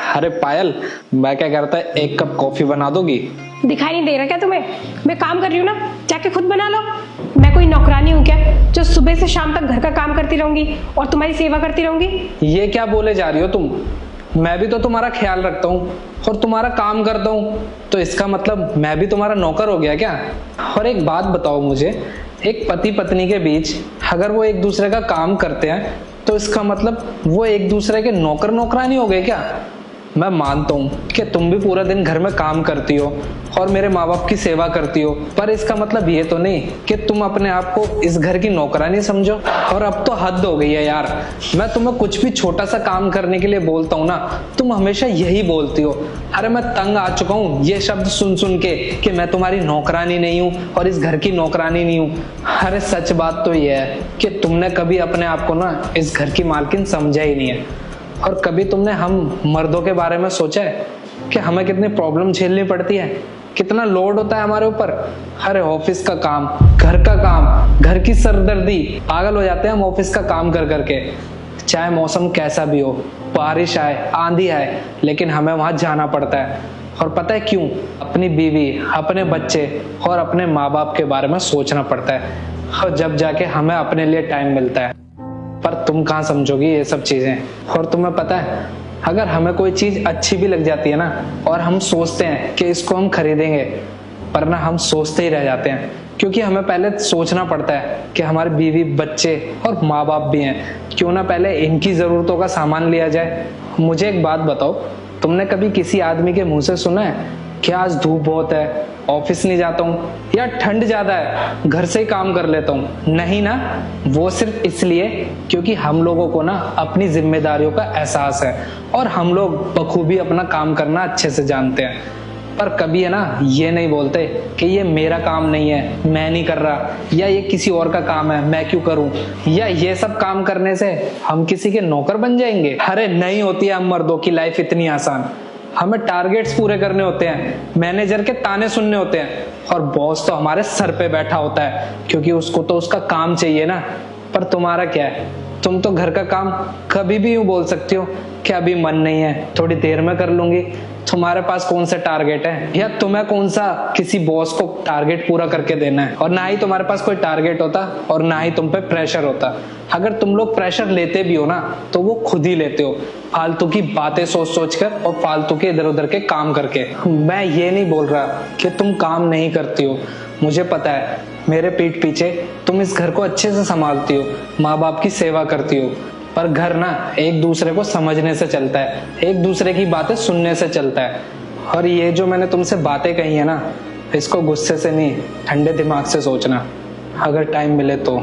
अरे पायल, मैं क्या करता है, एक कप कॉफी बना दोगी? दिखाई नहीं दे रहा क्या तुम्हें? मैं काम कर रही हूँ ना, जाके खुद बना लो। मैं कोई नौकरानी हूँ क्या जो सुबह से शाम तक घर का काम करती रहूंगी और तुम्हारी सेवा करती रहूंगी? ये क्या बोले जा रही हो तुम? मैं भी तो तुम्हारा ख्याल रखता हूँ और तुम्हारा काम करता हूँ, तो इसका मतलब मैं भी तुम्हारा नौकर हो गया क्या? और एक बात बताओ मुझे, एक पति पत्नी के बीच अगर वो एक दूसरे का काम करते हैं तो इसका मतलब वो एक दूसरे के नौकर नौकरानी हो गए क्या? मैं मानता हूँ कि तुम भी पूरा दिन घर में काम करती हो और मेरे माँ बाप की सेवा करती हो, पर इसका मतलब ये तो नहीं कि तुम अपने आप को इस घर की नौकरानी समझो। और अब तो हद हो गई है यार, मैं तुम्हें कुछ भी छोटा सा काम करने के लिए बोलता हूँ ना, तुम हमेशा यही बोलती हो। अरे मैं तंग आ चुका हूँ ये शब्द सुन सुन के कि मैं तुम्हारी नौकरानी नहीं हूँ और इस घर की नौकरानी नहीं हूँ। अरे सच बात तो ये है कि तुमने कभी अपने आप को ना इस घर की मालकिन समझा ही नहीं है। और कभी तुमने हम मर्दों के बारे में सोचा है कि हमें कितनी प्रॉब्लम झेलनी पड़ती है, कितना लोड होता है हमारे ऊपर? अरे ऑफिस का काम, घर का काम, घर की सरदर्दी, पागल हो जाते हैं हम ऑफिस का काम कर करके। चाहे मौसम कैसा भी हो, बारिश आए, आंधी आए, लेकिन हमें वहां जाना पड़ता है। और पता है क्यों? अपनी बीवी, अपने बच्चे और अपने माँ बाप के बारे में सोचना पड़ता है, और जब जाके हमें अपने लिए टाइम मिलता है। पर तुम कहाँ समझोगी ये सब चीजें? और तुम्हें पता है, अगर हमें कोई चीज अच्छी भी लग जाती है ना और हम सोचते हैं कि इसको हम खरीदेंगे, पर ना हम सोचते ही रह जाते हैं, क्योंकि हमें पहले सोचना पड़ता है कि हमारे बीवी, बच्चे और माँ बाप भी हैं, क्यों ना पहले इनकी जरूरतों का सामान लिया जाए। मुझे एक बात बताओ, तुमने कभी किसी आदमी के मुंह से सुना है कि आज धूप बहुत है, ऑफिस नहीं जाता हूँ, या ठंड ज्यादा है, घर से ही काम कर लेता हूँ? नहीं ना। वो सिर्फ इसलिए क्योंकि हम लोगों को ना अपनी जिम्मेदारियों का एहसास है और हम लोग बखूबी अपना काम करना अच्छे से जानते हैं। पर कभी है ना ये नहीं बोलते कि ये मेरा काम नहीं है, मैं नहीं कर रहा, या ये किसी और का काम है, मैं क्यों करूं, या ये सब काम करने से हम किसी के नौकर बन जाएंगे। अरे नहीं होती है हम मर्दों की लाइफ इतनी आसान। हमें टारगेट्स पूरे करने होते हैं, मैनेजर के ताने सुनने होते हैं, और बॉस तो हमारे सर पे बैठा होता है क्योंकि उसको तो उसका काम चाहिए ना। पर तुम्हारा क्या है? तुम तो घर का काम कभी भी यूं बोल सकती हो कि अभी मन नहीं है, थोड़ी देर में कर लूंगी। तुम्हारे पास कौन सा टारगेट है, या तुम्हें कौन सा किसी बॉस को टारगेट पूरा करके देना है? और ना ही तुम्हारे पास कोई टारगेट होता और ना ही तुम पे प्रेशर होता। अगर तुम लोग प्रेशर लेते भी हो ना तो वो खुद ही लेते हो, फालतू की बातें सोच सोच कर और फालतू के इधर उधर के काम करके। मैं ये नहीं बोल रहा कि तुम काम नहीं करती हो, मुझे पता है मेरे पीठ पीछे तुम इस घर को अच्छे से संभालती हो, माँ बाप की सेवा करती हो। पर घर ना एक दूसरे को समझने से चलता है, एक दूसरे की बातें सुनने से चलता है। और ये जो मैंने तुमसे बातें कही है ना, इसको गुस्से से नहीं, ठंडे दिमाग से सोचना, अगर टाइम मिले तो।